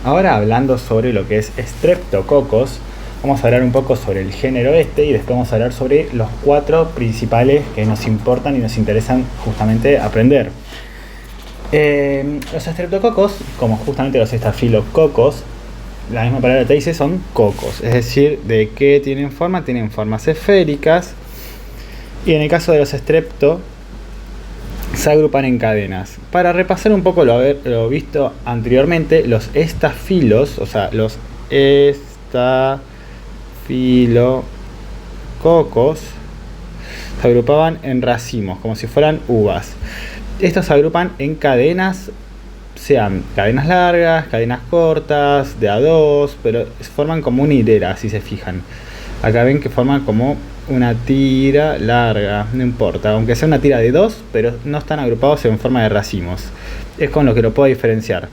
ahora hablando sobre lo que es Streptococcus, vamos a hablar un poco sobre el género y después vamos a hablar sobre los 4 principales que nos importan y nos interesan justamente aprender. Los Streptococcus, como justamente los estafilococos, la misma palabra te dice, son cocos, es decir, ¿de qué tienen forma? Tienen formas esféricas, y en el caso de los Strepto se agrupan en cadenas. Para repasar un poco lo visto anteriormente, los estafilos, o sea, los estafilococos se agrupaban en racimos, como si fueran uvas. Estos se agrupan en cadenas, sean cadenas largas, cadenas cortas, de a dos, pero forman como una hilera, si se fijan. Acá ven que forman como una tira larga, no importa, aunque sea una tira de 2, pero no están agrupados en forma de racimos. Es con lo que lo puedo diferenciar.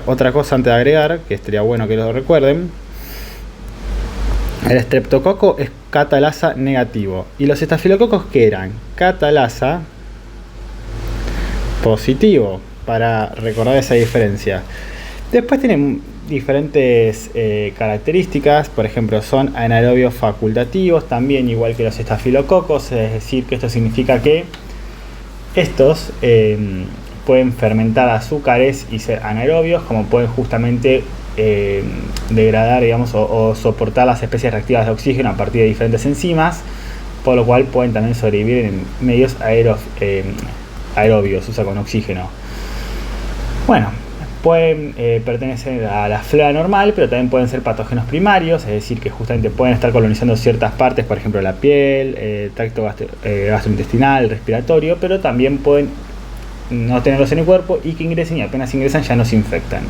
Otra cosa antes de agregar, que estaría bueno que lo recuerden. El estreptococo es catalasa negativo. Y los estafilococos, ¿qué eran? Catalasa positivo, para recordar esa diferencia. Después tienen diferentes características, por ejemplo, son anaerobios facultativos, también igual que los estafilococos, es decir, que esto significa que estos pueden fermentar azúcares y ser anaerobios, como pueden justamente degradar, digamos, o soportar las especies reactivas de oxígeno a partir de diferentes enzimas, por lo cual pueden también sobrevivir en medios aerobios, o sea, con oxígeno. Bueno, pueden pertenecer a la flora normal, pero también pueden ser patógenos primarios, es decir, que justamente pueden estar colonizando ciertas partes, por ejemplo la piel, tracto gastrointestinal, respiratorio, pero también pueden no tenerlos en el cuerpo y que ingresen, y apenas ingresan ya nos infectan.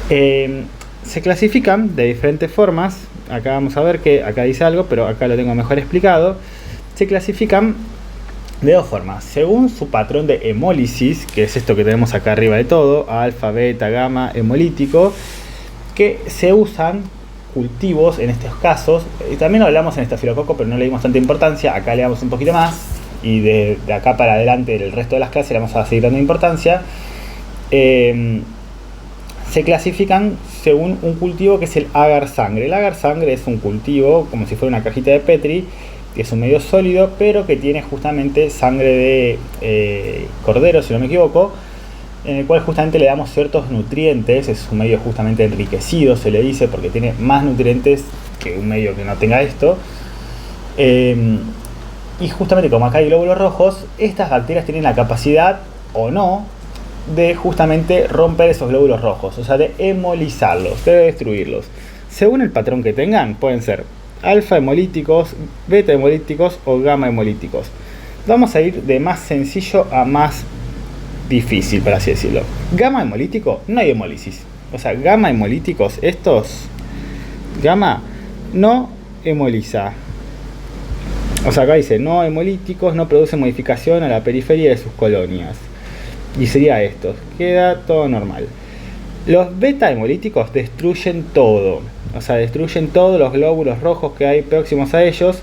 Se clasifican de diferentes formas. Acá vamos a ver que acá dice algo, pero acá lo tengo mejor explicado. Se clasifican de 2 formas, según su patrón de hemólisis, que es esto que tenemos acá arriba de todo, alfa, beta, gamma, hemolítico, que se usan cultivos en estos casos. Y también lo hablamos en estafilococo, pero no le dimos tanta importancia. Acá le damos un poquito más, y de acá para adelante el resto de las clases le vamos a seguir dando importancia. Se clasifican según un cultivo que es el agar sangre. El agar sangre es un cultivo como si fuera una cajita de Petri, que es un medio sólido, pero que tiene justamente sangre de cordero, si no me equivoco, en el cual justamente le damos ciertos nutrientes. Es un medio justamente enriquecido, se le dice, porque tiene más nutrientes que un medio que no tenga esto. Y justamente como acá hay glóbulos rojos, estas bacterias tienen la capacidad, o no, de justamente romper esos glóbulos rojos, o sea, de hemolizarlos, de destruirlos. Según el patrón que tengan, pueden ser alfa hemolíticos, beta hemolíticos o gamma hemolíticos. Vamos a ir de más sencillo a más difícil, por así decirlo. Gamma hemolítico, no hay hemólisis. O sea, gamma hemolíticos, gamma no hemoliza. O sea, acá dice, no hemolíticos no producen modificación a la periferia de sus colonias. Y sería esto, queda todo normal. Los beta hemolíticos destruyen todo, o sea, destruyen todos los glóbulos rojos que hay próximos a ellos,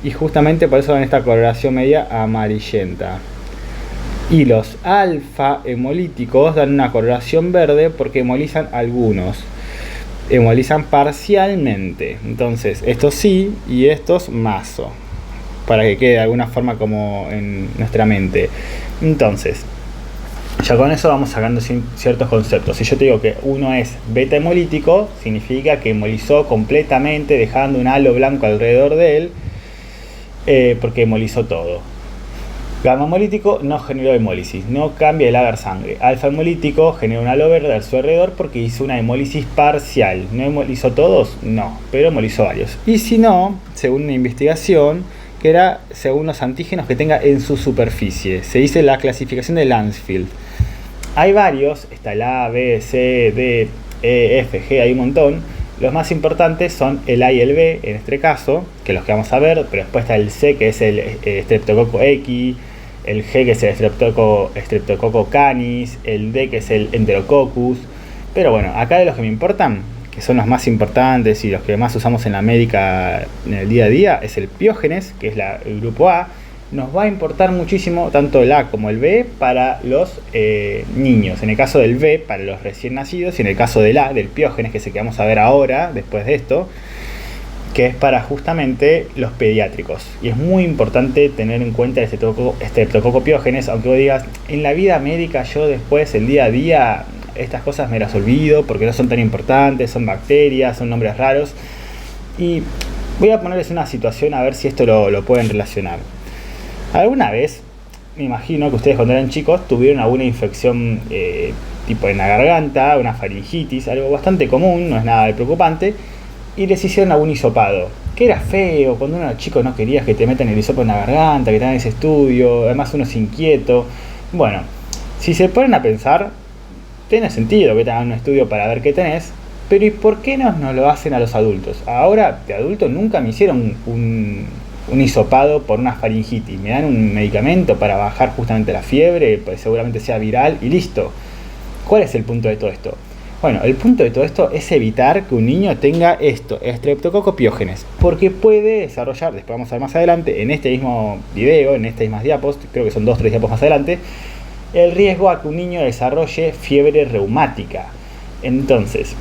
y justamente por eso dan esta coloración media amarillenta. Y los alfa hemolíticos dan una coloración verde porque hemolizan algunos, hemolizan parcialmente. Entonces, estos sí y estos mazo, para que quede de alguna forma como en nuestra mente. Entonces, ya con eso vamos sacando ciertos conceptos. Si yo te digo que uno es beta hemolítico, significa que hemolizó completamente, dejando un halo blanco alrededor de él, porque hemolizó todo. Gamma hemolítico no generó hemólisis, no cambia el agar sangre. Alfa hemolítico generó un halo verde a su alrededor porque hizo una hemólisis parcial. ¿No hemolizó todos? No, pero hemolizó varios. Y si no, según una investigación, que era según los antígenos que tenga en su superficie. Se dice la clasificación de Landsfield. Hay varios, está el A, B, C, D, E, F, G, hay un montón. Los más importantes son el A y el B, en este caso, que los que vamos a ver, pero después está el C, que es el Streptococcus X, el G, que es el Streptococcus canis, el D, que es el Enterococcus. Pero bueno, acá de los que me importan, que son los más importantes y los que más usamos en la médica en el día a día, es el Piógenes, que es el grupo A, nos va a importar muchísimo tanto el A como el B para los niños. En el caso del B, para los recién nacidos, y en el caso del A, del Piógenes, que es el que vamos a ver ahora, después de esto, que es para justamente los pediátricos. Y es muy importante tener en cuenta el Streptococcus pyogenes, aunque vos digas, en la vida médica yo después, el día a día, estas cosas me las olvido porque no son tan importantes, son bacterias, son nombres raros. Y voy a ponerles una situación a ver si esto lo pueden relacionar. Alguna vez, me imagino que ustedes cuando eran chicos tuvieron alguna infección tipo en la garganta, una faringitis, algo bastante común, no es nada de preocupante, y les hicieron algún hisopado, que era feo, cuando uno era chico no querías que te metan el hisopo en la garganta, que te hagan ese estudio, además uno es inquieto. Bueno, si se ponen a pensar, tiene sentido que te hagan un estudio para ver qué tenés, pero ¿y por qué no nos lo hacen a los adultos? Ahora, de adulto nunca me hicieron un hisopado por una faringitis, me dan un medicamento para bajar justamente la fiebre, pues seguramente sea viral y listo. ¿Cuál es el punto de todo esto? Bueno, el punto de todo esto es evitar que un niño tenga esto, Streptococcus pyogenes, porque puede desarrollar, después vamos a ver más adelante, en este mismo video, en estas mismas diapos, creo que son 2 o 3 diapos más adelante, el riesgo a que un niño desarrolle fiebre reumática. Entonces,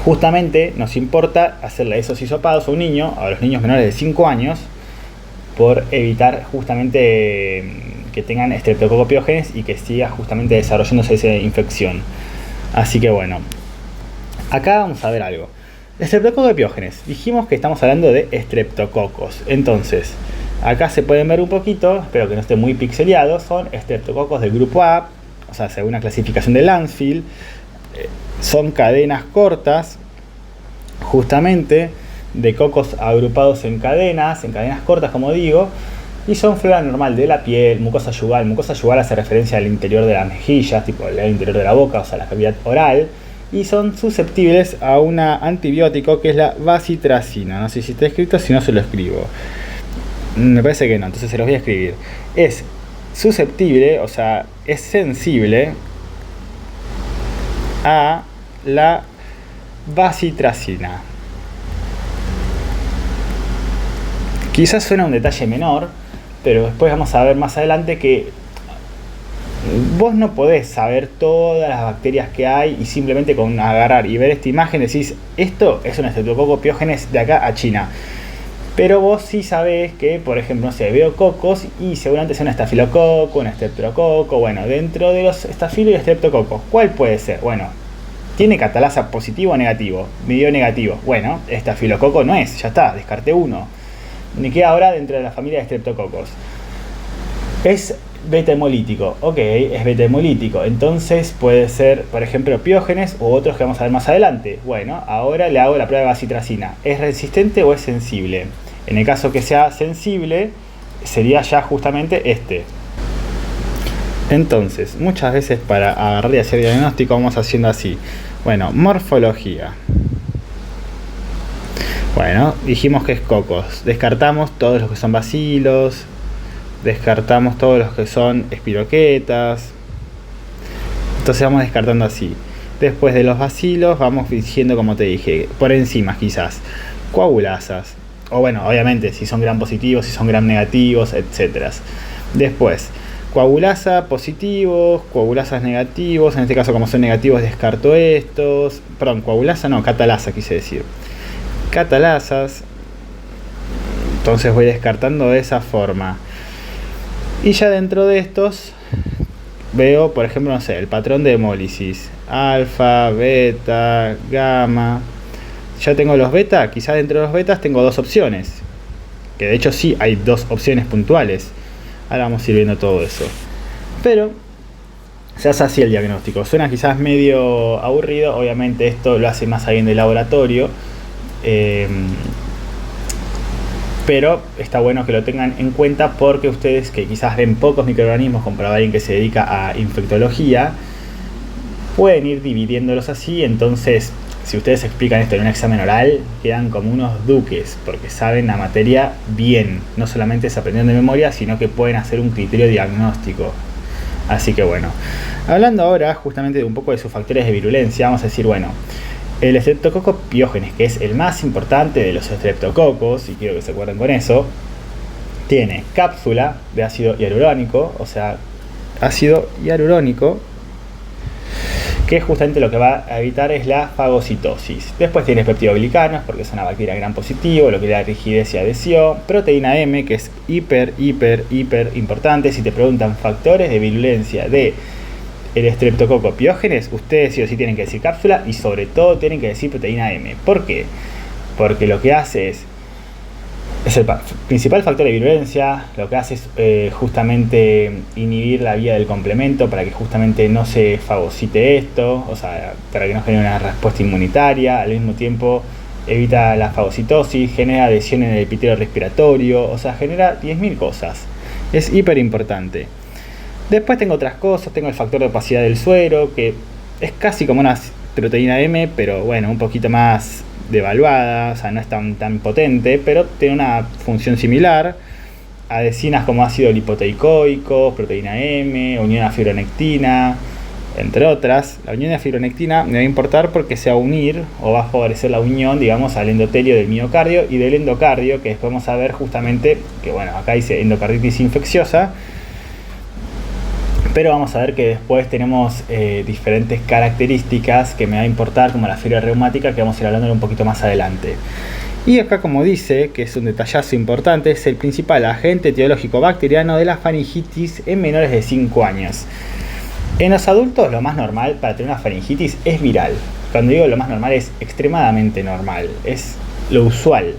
justamente nos importa hacerle esos hisopados a un niño, a los niños menores de 5 años, por evitar justamente que tengan Streptococcus pyogenes y que siga justamente desarrollándose esa infección. Así que bueno, acá vamos a ver algo. Streptococcus pyogenes, dijimos que estamos hablando de estreptococos. Entonces, acá se pueden ver un poquito, espero que no esté muy pixeleado, son estreptococos del grupo A, o sea, según la clasificación de Landsfield, son cadenas cortas, justamente, de cocos agrupados en cadenas cortas, como digo, y son flora normal de la piel, mucosa yugal. Mucosa yugal hace referencia al interior de las mejillas, tipo el interior de la boca, o sea, la cavidad oral, y son susceptibles a un antibiótico que es la bacitracina. No sé si está escrito, si no se lo escribo. Me parece que no, entonces se los voy a escribir. Es susceptible, o sea, es sensible a la bacitracina. Quizás suena un detalle menor, pero después vamos a ver más adelante que vos no podés saber todas las bacterias que hay y simplemente con agarrar y ver esta imagen decís, esto es un Streptococcus pyogenes de acá a China. Pero vos sí sabés que, por ejemplo, no sé, veo cocos y seguramente sea un estafilococo, un estreptococo. Bueno, dentro de los estafilo y estreptococos, ¿cuál puede ser? Bueno, ¿tiene catalasa positivo o negativo? Me dio negativo. Bueno, estafilococo no es, ya está, descarté uno. Me queda ahora dentro de la familia de estreptococos. Es beta hemolítico, ok, es beta hemolítico, entonces puede ser, por ejemplo, piógenes u otros que vamos a ver más adelante. Bueno, ahora le hago la prueba de bacitracina. ¿Es resistente o es sensible? En el caso que sea sensible, sería ya justamente este. Entonces, muchas veces para agarrar y hacer diagnóstico vamos haciendo así. Bueno, morfología. Bueno, dijimos que es cocos. Descartamos todos los que son bacilos. Descartamos todos los que son espiroquetas. Entonces vamos descartando así. Después de los bacilos vamos diciendo, como te dije, por encima quizás coagulasas. O bueno, obviamente si son gram positivos, si son gram negativos, etc. Después, coagulasa positivos, coagulasas negativos. En este caso, como son negativos, descarto estos. Perdón, coagulasa no, catalasa quise decir. Catalasas. Entonces voy descartando de esa forma. Y ya dentro de estos veo, por ejemplo, no sé, el patrón de hemólisis. Alfa, beta, gamma. Ya tengo los beta, quizás dentro de los betas tengo dos opciones. Que de hecho sí hay dos opciones puntuales. Ahora vamos a ir viendo todo eso. Pero se hace así el diagnóstico. Suena quizás medio aburrido. Obviamente esto lo hace más alguien de laboratorio. Pero está bueno que lo tengan en cuenta porque ustedes que quizás ven pocos microorganismos comparado a alguien que se dedica a infectología, pueden ir dividiéndolos así. Entonces, si ustedes explican esto en un examen oral, quedan como unos duques porque saben la materia bien. No solamente se aprendieron de memoria, sino que pueden hacer un criterio diagnóstico. Así que bueno, hablando ahora justamente de un poco de sus factores de virulencia, vamos a decir, bueno, el Streptococcus pyogenes, que es el más importante de los estreptococos, y quiero que se acuerden con eso, Tiene cápsula de ácido hialurónico, o sea, ácido hialurónico, que es justamente lo que va a evitar es la fagocitosis. Después tiene peptidoglicanos, porque es una bacteria gram positivo, lo que da rigidez y adhesión. Proteína M, que es hiper importante. Si te preguntan factores de virulencia de el Streptococcus pyogenes, ustedes sí o sí tienen que decir cápsula y sobre todo tienen que decir proteína M. ¿Por qué? Porque lo que hace es el principal factor de virulencia, lo que hace es justamente inhibir la vía del complemento para que justamente no se fagocite esto, o sea, para que no genere una respuesta inmunitaria. Al mismo tiempo evita la fagocitosis, genera adhesión en el epitelio respiratorio, o sea, genera 10.000 cosas. Es hiper importante. Después tengo otras cosas, tengo el factor de opacidad del suero, que es casi como una proteína M, pero bueno, un poquito más devaluada, o sea, no es tan potente, pero tiene una función similar. Adhesinas como ácido lipoteicoico, proteína M, unión a fibronectina, entre otras. La unión a fibronectina me va a importar porque se va a unir o va a favorecer la unión, digamos, al endotelio del miocardio y del endocardio, que después vamos a ver justamente que, bueno, acá dice endocarditis infecciosa, pero vamos a ver que después tenemos diferentes características que me va a importar, como la fiebre reumática, que vamos a ir hablando un poquito más adelante. Y acá, como dice, que es un detallazo importante, es el principal agente etiológico bacteriano de la faringitis en menores de 5 años. En los adultos, lo más normal para tener una faringitis es viral. Cuando digo lo más normal, es extremadamente normal, es lo usual.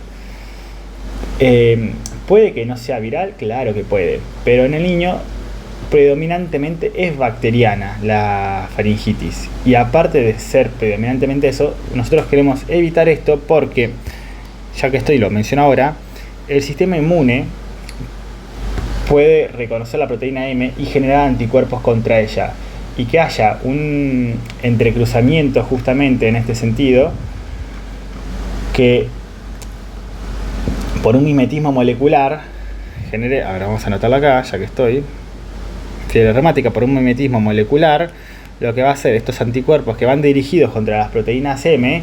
¿Puede que no sea viral? Claro que puede, pero en el niño predominantemente es bacteriana la faringitis, y aparte de ser predominantemente eso, nosotros queremos evitar esto porque, ya que lo menciono ahora, el sistema inmune puede reconocer la proteína M y generar anticuerpos contra ella, y que haya un entrecruzamiento justamente en este sentido, que por un mimetismo molecular genere, ahora vamos a anotarlo acá, ya que fiebre reumática por un mimetismo molecular, lo que va a hacer estos anticuerpos que van dirigidos contra las proteínas M,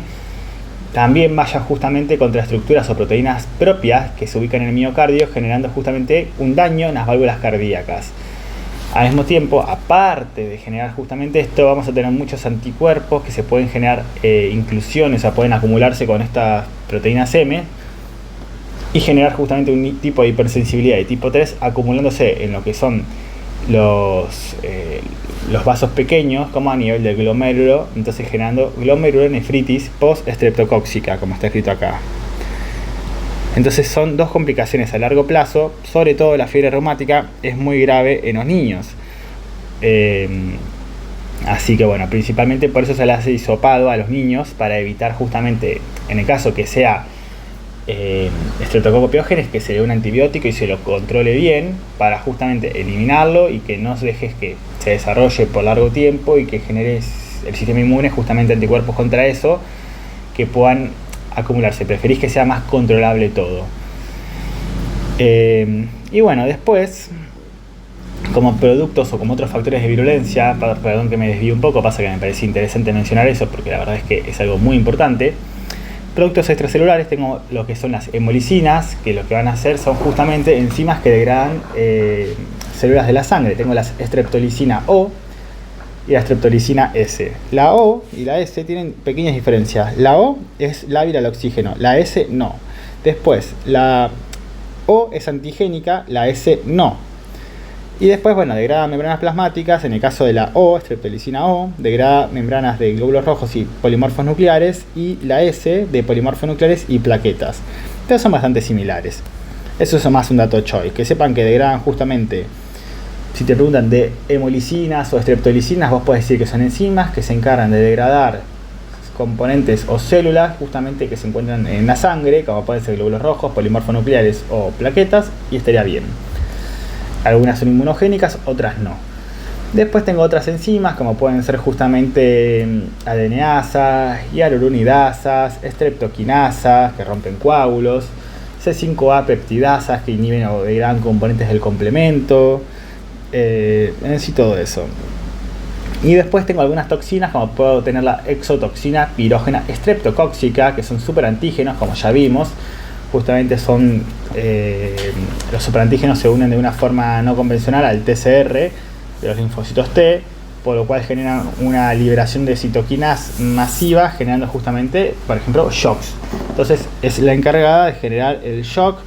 también vayan justamente contra estructuras o proteínas propias que se ubican en el miocardio, generando justamente un daño en las válvulas cardíacas. Al mismo tiempo, aparte de generar justamente esto, vamos a tener muchos anticuerpos que se pueden generar inclusiones, o sea, pueden acumularse con estas proteínas M y generar justamente un tipo de hipersensibilidad de tipo 3 acumulándose en lo que son los vasos pequeños, como a nivel del glomérulo, entonces generando glomerulonefritis post-streptocóxica, como está escrito acá. Entonces son dos complicaciones a largo plazo, sobre todo la fiebre reumática es muy grave en los niños. Así que bueno, principalmente por eso se le hace hisopado a los niños, para evitar justamente, en el caso que sea Streptococcus pyogenes, que se dé un antibiótico y se lo controle bien, para justamente eliminarlo y que no dejes que se desarrolle por largo tiempo y que genere el sistema inmune justamente anticuerpos contra eso que puedan acumularse. Preferís que sea más controlable todo. Y bueno, después, como productos o como otros factores de virulencia, perdón que me desvío un poco, pasa que me parece interesante mencionar eso porque la verdad es que es algo muy importante. Productos extracelulares, tengo lo que son las hemolicinas, que lo que van a hacer son justamente enzimas que degradan células de la sangre. Tengo la streptolicina O y la streptolicina S. La O y la S tienen pequeñas diferencias. La O es lábil al oxígeno, la S no. Después, la O es antigénica, la S no. Y después, bueno, degrada membranas plasmáticas. En el caso de la O, streptolicina O, degrada membranas de glóbulos rojos y polimorfos nucleares, y la S de polimorfos nucleares y plaquetas. Entonces son bastante similares. Eso es más un dato choice. Que sepan que degradan justamente, si te preguntan de hemolicinas o streptolicinas, vos podés decir que son enzimas que se encargan de degradar componentes o células justamente que se encuentran en la sangre, como pueden ser glóbulos rojos, polimorfos nucleares o plaquetas, y estaría bien. Algunas son inmunogénicas, otras no. Después tengo otras enzimas, como pueden ser justamente adeneasas, hialuronidasas, streptoquinasas, que rompen coágulos, C5A peptidasas, que inhiben o degradan componentes del complemento, y todo eso. Y después tengo algunas toxinas, como puedo tener la exotoxina pirógena streptocóxica, que son súper antígenos, como ya vimos. justamente son los superantígenos se unen de una forma no convencional al TCR de los linfocitos T, por lo cual generan una liberación de citoquinas masiva, generando justamente, por ejemplo, shocks. Entonces es la encargada de generar el shock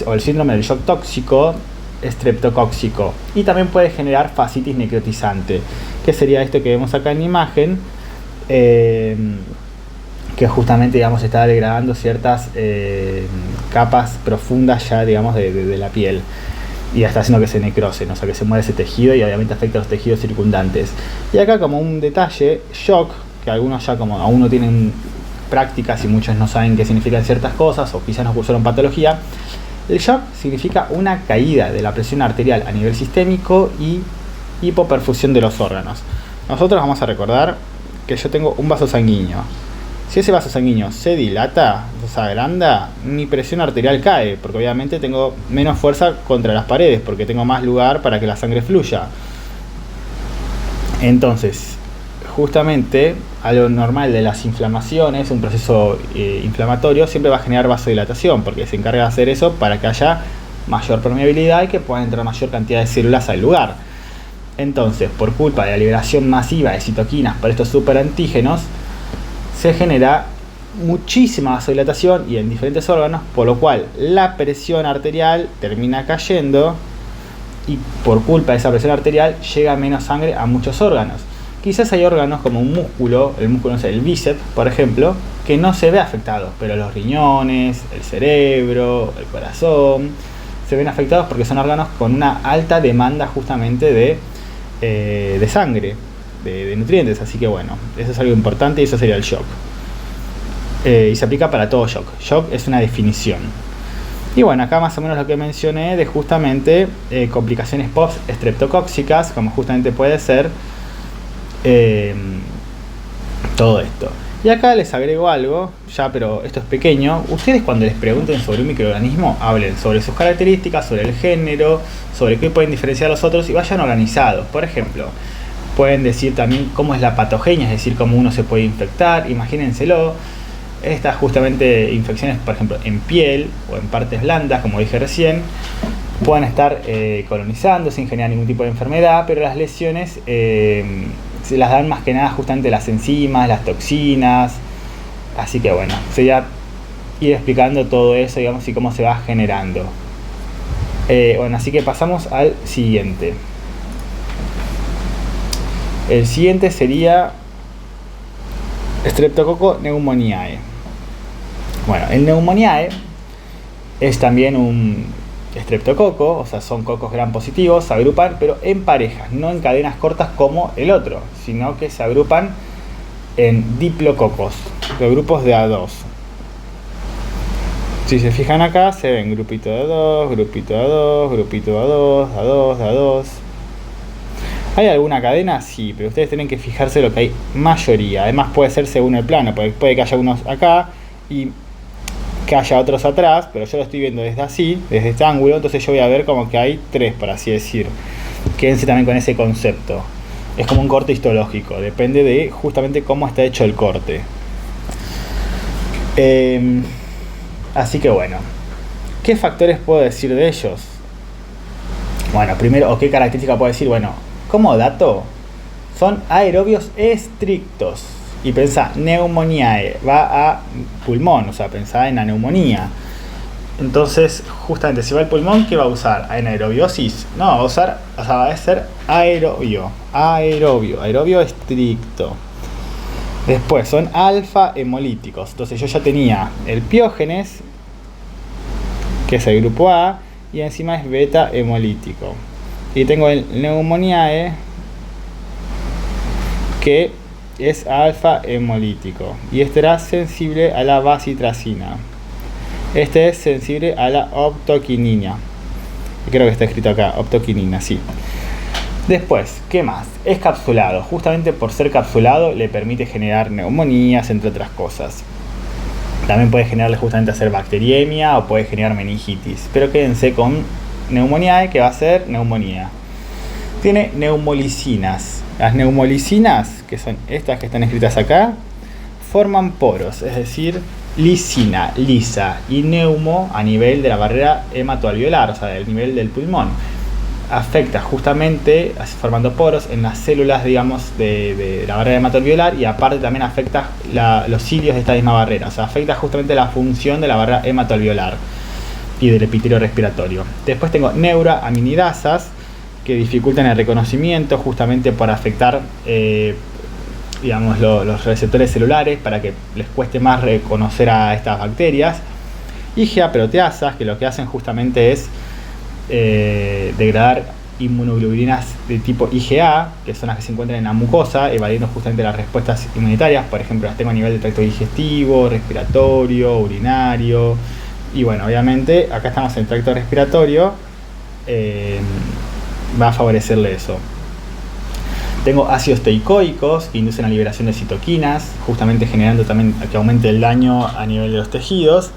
o el síndrome del shock tóxico estreptocóxico, y también puede generar fascitis necrotizante, que sería esto que vemos acá en la imagen, que justamente, digamos, está degradando ciertas capas profundas ya, digamos, de la piel, y está haciendo que se necrosen, o sea, que se muere ese tejido y obviamente afecta a los tejidos circundantes. Y acá, como un detalle, shock, que algunos ya como aún no tienen prácticas y muchos no saben qué significan ciertas cosas o quizás no cursaron patología. El shock significa una caída de la presión arterial a nivel sistémico y hipoperfusión de los órganos. Nosotros vamos a recordar que yo tengo un vaso sanguíneo. Si ese vaso sanguíneo se dilata, se agranda, mi presión arterial cae, porque obviamente tengo menos fuerza contra las paredes, porque tengo más lugar para que la sangre fluya. Entonces, justamente, algo normal de las inflamaciones, un proceso inflamatorio, siempre va a generar vasodilatación, porque se encarga de hacer eso para que haya mayor permeabilidad y que puedan entrar mayor cantidad de células al lugar. Entonces, por culpa de la liberación masiva de citoquinas por estos superantígenos, se genera muchísima vasodilatación y en diferentes órganos, por lo cual la presión arterial termina cayendo y por culpa de esa presión arterial llega menos sangre a muchos órganos. Quizás hay órganos como un músculo, el músculo, no sé, el bíceps, por ejemplo, que no se ve afectado, pero los riñones, el cerebro, el corazón, se ven afectados porque son órganos con una alta demanda justamente de sangre, de nutrientes. Así que bueno, eso es algo importante y eso sería el shock. Y se aplica para todo shock. Shock es una definición. Y bueno, acá más o menos lo que mencioné de justamente complicaciones post-estreptocóxicas, como justamente puede ser todo esto. Y acá les agrego algo, ya, pero esto es pequeño. Ustedes, cuando les pregunten sobre un microorganismo, hablen sobre sus características, sobre el género, sobre qué pueden diferenciar a los otros y vayan organizados. Por ejemplo, pueden decir también cómo es la patogenia, es decir, cómo uno se puede infectar. Imagínenselo. Estas justamente infecciones, por ejemplo, en piel o en partes blandas, como dije recién, pueden estar colonizando sin generar ningún tipo de enfermedad, pero las lesiones se las dan más que nada justamente las enzimas, las toxinas. Así que bueno, sería ir explicando todo eso, digamos, y cómo se va generando. Bueno, así que pasamos al siguiente. El siguiente sería Streptococcus pneumoniae. Bueno, el pneumoniae es también un estreptococo, o sea, son cocos gram positivos, se agrupan, pero en parejas, no en cadenas cortas como el otro, sino que se agrupan en diplococos, de grupos de A2. Si se fijan acá, se ven grupito de A2, grupito de A2, grupito de A2, A2, A2. ¿Hay alguna cadena? Sí, pero ustedes tienen que fijarse lo que hay mayoría. Además puede ser según el plano, puede que haya unos acá y que haya otros atrás, pero yo lo estoy viendo desde así, desde este ángulo, entonces yo voy a ver como que hay tres, por así decir. Quédense también con ese concepto. Es como un corte histológico, depende de justamente cómo está hecho el corte. Así que bueno, ¿qué factores puedo decir de ellos? Bueno, primero, o qué característica puedo decir. Bueno, como dato, son aerobios estrictos. Y pensá, pneumoniae, va a pulmón, o sea, pensá en la neumonía. Entonces, justamente, si va al pulmón, ¿qué va a usar? ¿Anaerobiosis? No, va a usar, o sea, va a ser aerobio estricto. Después, son alfa hemolíticos. Entonces, yo ya tenía el piógenes, que es el grupo A, y encima es beta hemolítico. Y tengo el pneumoniae, que es alfa hemolítico. Y este era sensible a la bacitracina. Este es sensible a la optoquinina. Creo que está escrito acá, optoquinina, sí. Después, ¿qué más? Es capsulado. Justamente por ser capsulado le permite generar neumonías, entre otras cosas. También puede generarle justamente hacer bacteriemia o puede generar meningitis. Pero quédense con pneumoniae, que va a ser neumonía. Tiene neumolicinas. Las neumolicinas, que son estas que están escritas acá, forman poros, es decir, lisina, lisa y neumo a nivel de la barrera hematoalveolar, o sea, del nivel del pulmón. Afecta justamente formando poros en las células, digamos, de la barrera hematoalveolar, y aparte también afecta los cilios de esta misma barrera, o sea, afecta justamente la función de la barrera hematoalveolar y del epitelio respiratorio. Después tengo neuraminidasas, que dificultan el reconocimiento justamente por afectar digamos, los receptores celulares, para que les cueste más reconocer a estas bacterias. IgA proteasas, que lo que hacen justamente es degradar inmunoglobulinas de tipo IgA, que son las que se encuentran en la mucosa, evadiendo justamente las respuestas inmunitarias. Por ejemplo, las tengo a nivel del tracto digestivo, respiratorio, urinario. Y bueno, obviamente acá estamos en el tracto respiratorio, va a favorecerle eso. Tengo ácidos teicoicos que inducen la liberación de citoquinas, justamente generando también que aumente el daño a nivel de los tejidos.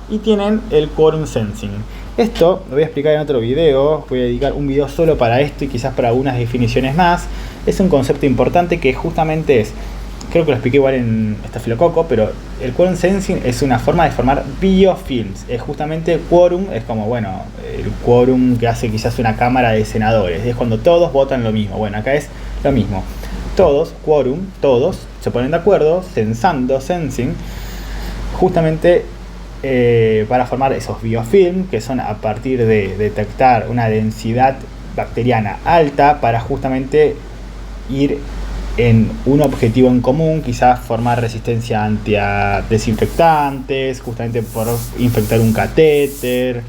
Y tienen el quorum sensing. Esto lo voy a explicar en otro video, voy a dedicar un video solo para esto y quizás para algunas definiciones más. Es un concepto importante que justamente es, creo que lo expliqué igual en estafilococo, pero el quorum sensing es una forma de formar biofilms. Es justamente quorum, es como, bueno, el quorum que hace quizás una cámara de senadores, es cuando todos votan lo mismo. Bueno, acá es lo mismo. Todos, quorum, todos se ponen de acuerdo, sensing, justamente para formar esos biofilms, que son a partir de detectar una densidad bacteriana alta para justamente ir en un objetivo en común, quizás formar resistencia ante desinfectantes, justamente por infectar un catéter,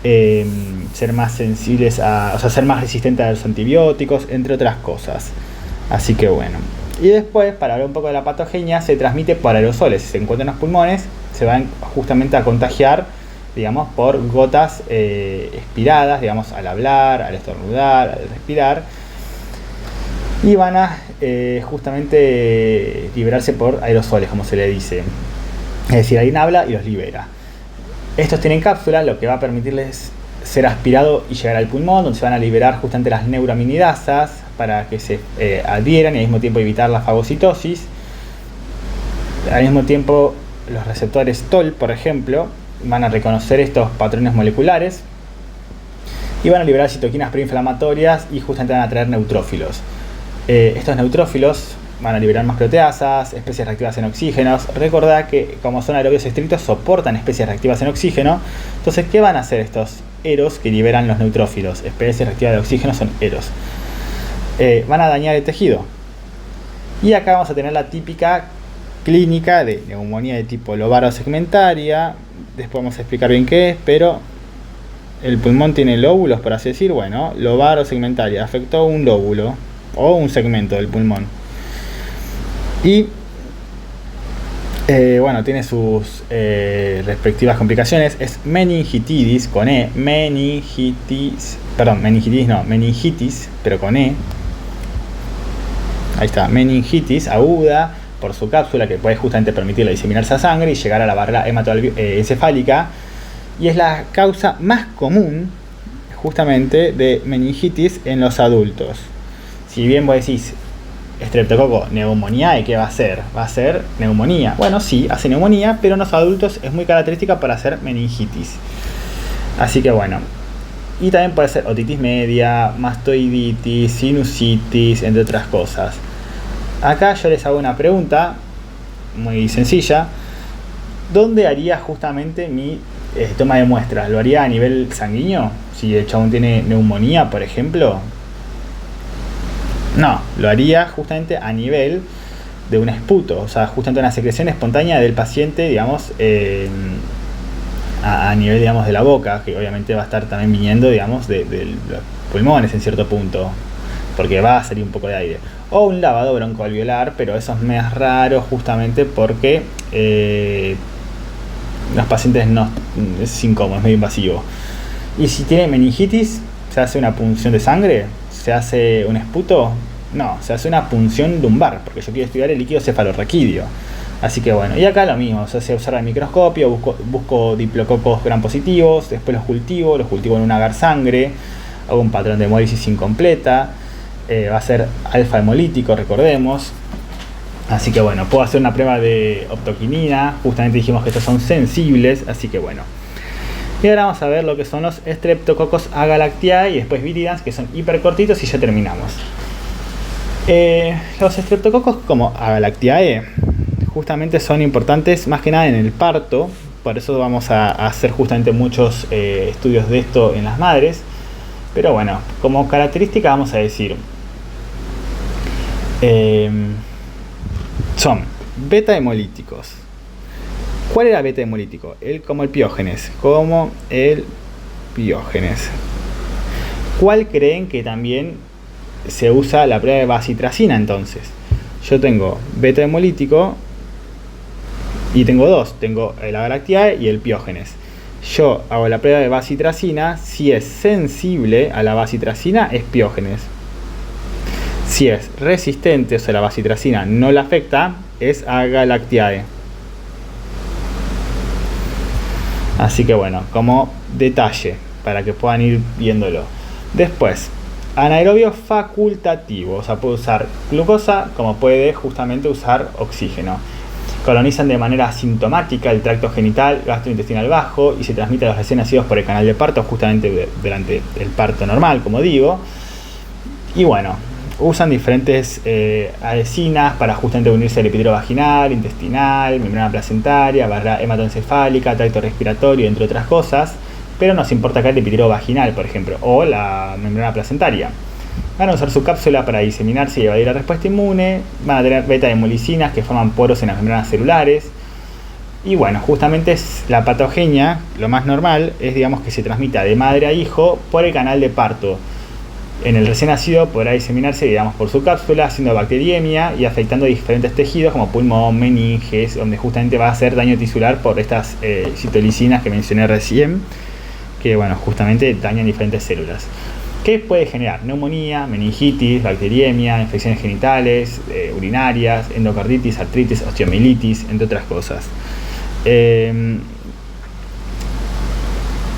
ser más sensibles ser más resistentes a los antibióticos, entre otras cosas. Así que bueno. Y después, para hablar un poco de la patogenia, se transmite por aerosoles. Si se encuentra en los pulmones, se van justamente a contagiar, digamos, por gotas expiradas, digamos, al hablar, al estornudar, al respirar. Y van a justamente liberarse por aerosoles, como se le dice. Es decir, alguien habla y los libera. Estos tienen cápsulas, lo que va a permitirles ser aspirado y llegar al pulmón, donde se van a liberar justamente las neuraminidasas para que se adhieran y al mismo tiempo evitar la fagocitosis. Al mismo tiempo, los receptores TOL, por ejemplo, van a reconocer estos patrones moleculares y van a liberar citoquinas preinflamatorias y justamente van a atraer neutrófilos. Estos neutrófilos van a liberar más proteasas, especies reactivas en oxígenos. Recordad que como son aerobios estrictos, soportan especies reactivas en oxígeno. Entonces, ¿qué van a hacer estos eros que liberan los neutrófilos? Especies reactivas de oxígeno son eros. Van a dañar el tejido. Y acá vamos a tener la típica clínica de neumonía de tipo lobarosegmentaria. Después vamos a explicar bien qué es, pero el pulmón tiene lóbulos, por así decir. Bueno, lobarosegmentaria, afectó un lóbulo o un segmento del pulmón. Y bueno, tiene sus respectivas complicaciones. Es meningitis con E, meningitis, pero con E. Ahí está, meningitis aguda por su cápsula, que puede justamente permitirle diseminarse a sangre y llegar a la barrera hematoencefálica. Y es la causa más común justamente de meningitis en los adultos. Si bien vos decís estreptococo, neumonía, ¿y qué va a hacer? Va a ser neumonía. Bueno, sí, hace neumonía, pero en los adultos es muy característica para hacer meningitis. Así que bueno. Y también puede ser otitis media, mastoiditis, sinusitis, entre otras cosas. Acá yo les hago una pregunta muy sencilla. ¿Dónde haría justamente mi toma de muestras? ¿Lo haría a nivel sanguíneo? Si el chabón tiene neumonía, por ejemplo. No, lo haría justamente a nivel de un esputo, o sea, justamente una secreción espontánea del paciente, digamos, a nivel, digamos, de la boca, que obviamente va a estar también viniendo, digamos, de los pulmones en cierto punto, porque va a salir un poco de aire. O un lavado broncoalveolar, pero eso es más raro justamente porque los pacientes no, es incómodo, es medio invasivo. Y si tiene meningitis, se hace una punción de sangre. ¿Se hace un esputo? No, se hace una punción lumbar, porque yo quiero estudiar el líquido cefalorraquídeo. Así que bueno, y acá lo mismo, o sea, se observa el microscopio, busco diplococos gram positivos, después los cultivo en un agar sangre, hago un patrón de hemólisis incompleta, va a ser alfa hemolítico, recordemos. Así que bueno, puedo hacer una prueba de optoquinina. Justamente dijimos que estos son sensibles, así que bueno. Y ahora vamos a ver lo que son los Streptococcus agalactiae y después Viridans, que son hipercortitos, y ya terminamos. Los Streptococcus como agalactiae justamente son importantes más que nada en el parto. Por eso vamos a hacer justamente muchos estudios de esto en las madres. Pero bueno, como característica vamos a decir, son beta hemolíticos. ¿Cuál era beta hemolítico? Como el Piógenes. ¿Cuál creen que también se usa la prueba de bacitracina entonces? Yo tengo beta hemolítico y tengo dos. Tengo el agalactiae y el Piógenes. Yo hago la prueba de bacitracina. Si es sensible a la bacitracina, es Piógenes. Si es resistente, o sea, la bacitracina no la afecta, es agalactiae. Así que bueno, como detalle, para que puedan ir viéndolo. Después, anaerobio facultativo. O sea, puede usar glucosa como puede justamente usar oxígeno. Colonizan de manera asintomática el tracto genital, gastrointestinal bajo y se transmite a los recién nacidos por el canal de parto, justamente durante el parto normal, como digo. Y bueno, usan diferentes adhesinas para justamente unirse al epitelio vaginal, intestinal, membrana placentaria, barrera hematoencefálica, tracto respiratorio, entre otras cosas. Pero nos importa acá el epitelio vaginal, por ejemplo, o la membrana placentaria. Van a usar su cápsula para diseminarse y evadir la respuesta inmune. Van a tener beta-hemolicinas que forman poros en las membranas celulares. Y bueno, justamente es la patogenia, lo más normal, es digamos que se transmita de madre a hijo por el canal de parto. En el recién nacido podrá diseminarse, digamos, por su cápsula, haciendo bacteriemia y afectando diferentes tejidos como pulmón, meninges, donde justamente va a hacer daño tisular por estas citolicinas que mencioné recién, que bueno, justamente dañan diferentes células. ¿Qué puede generar? Neumonía, meningitis, bacteriemia, infecciones genitales, urinarias, endocarditis, artritis, osteomielitis, entre otras cosas.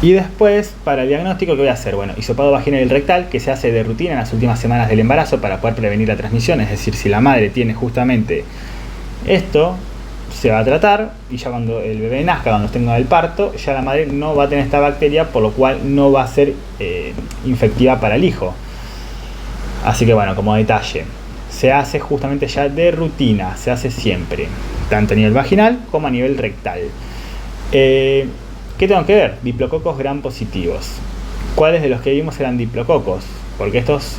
Y después, para el diagnóstico, ¿qué voy a hacer? Bueno, hisopado vaginal y rectal, que se hace de rutina en las últimas semanas del embarazo para poder prevenir la transmisión. Es decir, si la madre tiene justamente esto, se va a tratar, y ya cuando el bebé nazca, cuando tenga el parto, ya la madre no va a tener esta bacteria, por lo cual no va a ser infectiva para el hijo. Así que bueno, como detalle, se hace justamente ya de rutina, se hace siempre, tanto a nivel vaginal como a nivel rectal. ¿Qué tengo que ver? Diplococos gram positivos. ¿Cuáles de los que vimos eran diplococos? Porque estos,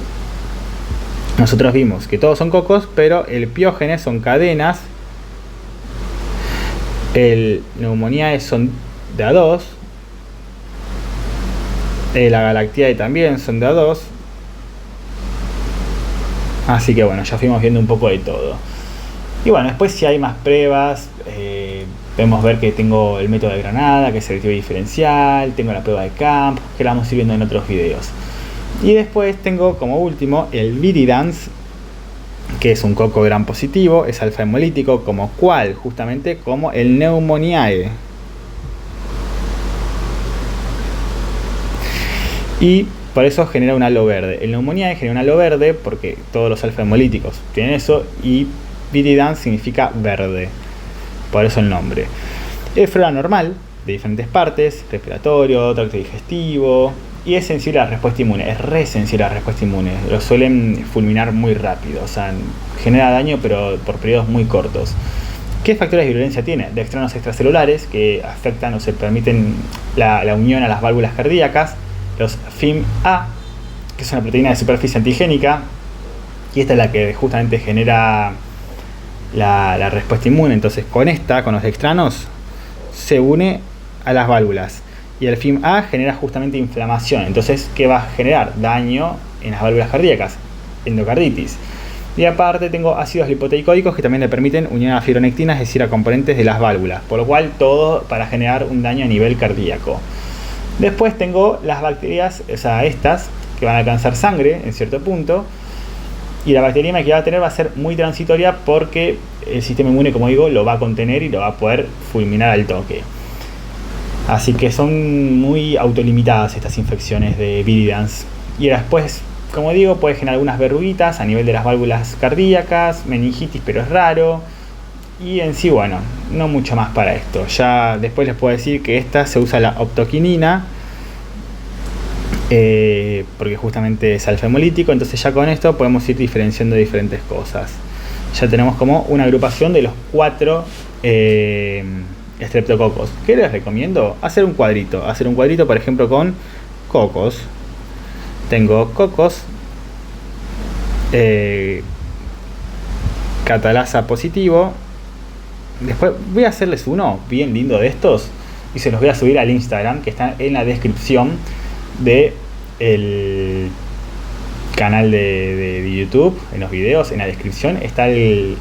nosotros vimos que todos son cocos, pero el Piógenes son cadenas, el Pneumoniae son de A2, el Agalactiae también son de A2. Así que bueno, ya fuimos viendo un poco de todo. Y bueno, después si hay más pruebas, podemos ver que tengo el método de Granada, que es selectivo diferencial, tengo la prueba de Camp, que la vamos a ir viendo en otros videos. Y después tengo como último el Viridans, que es un coco gram positivo, es alfa hemolítico, como cuál, justamente como el Pneumoniae. Y por eso genera un halo verde. El Pneumoniae genera un halo verde porque todos los alfa hemolíticos tienen eso, y Viridans significa verde, por eso el nombre. Es flora normal, de diferentes partes, respiratorio, tracto digestivo, y es sensible a la respuesta inmune, es re sensible a la respuesta inmune. Lo suelen fulminar muy rápido, o sea, genera daño pero por periodos muy cortos. ¿Qué factores de virulencia tiene? Dextranos extracelulares que afectan o se permiten la unión a las válvulas cardíacas. Los FIM-A, que es una proteína de superficie antigénica, y esta es la que justamente genera la respuesta inmune. Entonces con los dextranos se une a las válvulas, y el FIM-A genera justamente inflamación. Entonces, ¿qué va a generar? Daño en las válvulas cardíacas, endocarditis. Y aparte tengo ácidos lipoteicoicos que también le permiten unión a fibronectina, es decir, a componentes de las válvulas, por lo cual todo para generar un daño a nivel cardíaco. Después tengo las bacterias, o sea, estas que van a alcanzar sangre en cierto punto, y la bacteriemia que va a tener va a ser muy transitoria porque el sistema inmune, como digo, lo va a contener y lo va a poder fulminar al toque. Así que son muy autolimitadas estas infecciones de Viridans. Y después como digo, puede generar algunas verruguitas a nivel de las válvulas cardíacas, meningitis, pero es raro. Y en sí, bueno, no mucho más para esto. Ya después les puedo decir que esta se usa la optoquinina, porque justamente es alfa-hemolítico. Entonces ya con esto podemos ir diferenciando diferentes cosas. Ya tenemos como una agrupación de los 4 estreptococos. ¿Qué les recomiendo? Hacer un cuadrito. Hacer un cuadrito, por ejemplo, con cocos. Tengo cocos, catalasa positivo. Después voy a hacerles uno bien lindo de estos y se los voy a subir al Instagram, que está en la descripción del canal de YouTube. En los videos, en la descripción está el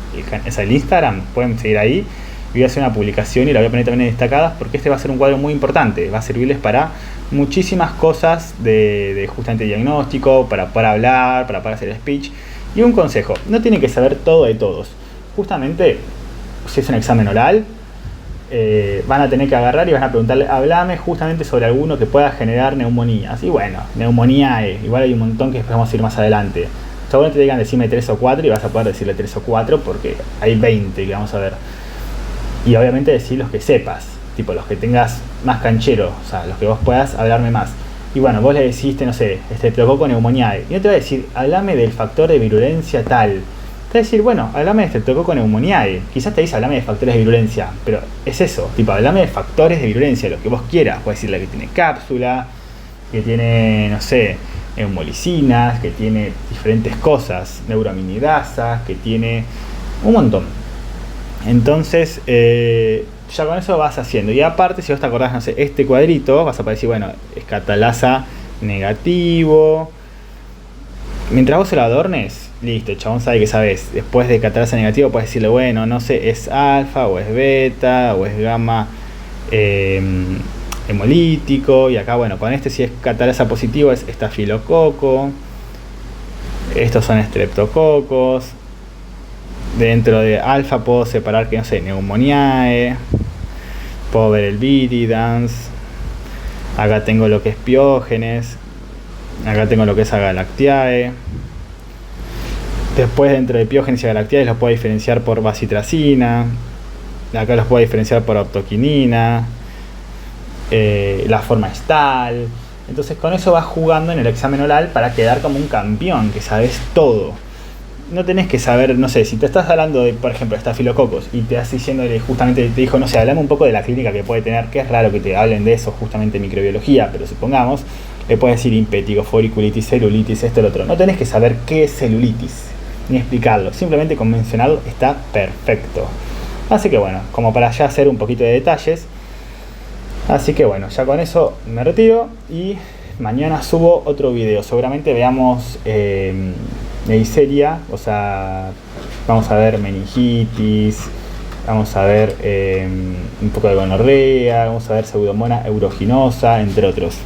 Instagram, pueden seguir ahí. Voy a hacer una publicación y la voy a poner también en destacadas, porque este va a ser un cuadro muy importante. Va a servirles para muchísimas cosas de justamente diagnóstico, para poder hablar, para poder hacer speech. Y un consejo: no tienen que saber todo de todos. Justamente, si es un examen oral, van a tener que agarrar y van a preguntarle: hablame justamente sobre alguno que pueda generar neumonías. Y bueno, neumonía igual hay un montón que vamos a ir más adelante. Seguramente te digan decime 3 o 4 y vas a poder decirle 3 o 4 porque hay 20 que vamos a ver. Y obviamente decir los que sepas, tipo los que tengas más canchero, o sea, los que vos puedas hablarme más. Y bueno, vos le deciste, no sé, estreptococo neumoniae, y no te va a decir, hablame del factor de virulencia tal. Te va a decir, bueno, hablame de estreptococo neumoniae. Quizás te dice, hablame de factores de virulencia, pero es eso, tipo, hablame de factores de virulencia, lo que vos quieras. Puedes decirle que tiene cápsula, que tiene, no sé, neumolicinas, que tiene diferentes cosas, neuroaminidasas, que tiene un montón. Entonces, ya con eso vas haciendo. Y aparte, si vos te acordás, no sé, este cuadrito, vas a decir, bueno, es catalasa negativo. Mientras vos se lo adornes, listo, el chabón sabe que sabes. Después de catalasa negativo, puedes decirle, bueno, no sé, es alfa, o es beta, o es gamma hemolítico. Y acá, bueno, con este, si es catalasa positivo, es estafilococo. Estos son estreptococos. Dentro de alfa puedo separar, que no sé, neumoniae, puedo ver el viridans, acá tengo lo que es piógenes, acá tengo lo que es agalactiae. Después, dentro de piógenes y agalactiae los puedo diferenciar por bacitracina, acá los puedo diferenciar por optoquinina, la forma es tal. Entonces con eso vas jugando en el examen oral para quedar como un campeón, que sabes todo. No tenés que saber, no sé, si te estás hablando de, por ejemplo, estafilococos y te estás diciéndole, justamente te dijo, no sé, hablame un poco de la clínica que puede tener, que es raro que te hablen de eso, justamente microbiología, pero supongamos, le puedes decir impétigo, foriculitis, celulitis, esto, lo otro. No tenés que saber qué es celulitis, ni explicarlo, simplemente con mencionarlo está perfecto. Así que bueno, como para ya hacer un poquito de detalles. Así que bueno, ya con eso me retiro y mañana subo otro video. Seguramente veamos Neisseria, o sea, vamos a ver meningitis, vamos a ver un poco de gonorrea, vamos a ver pseudomonas aeruginosa, entre otros.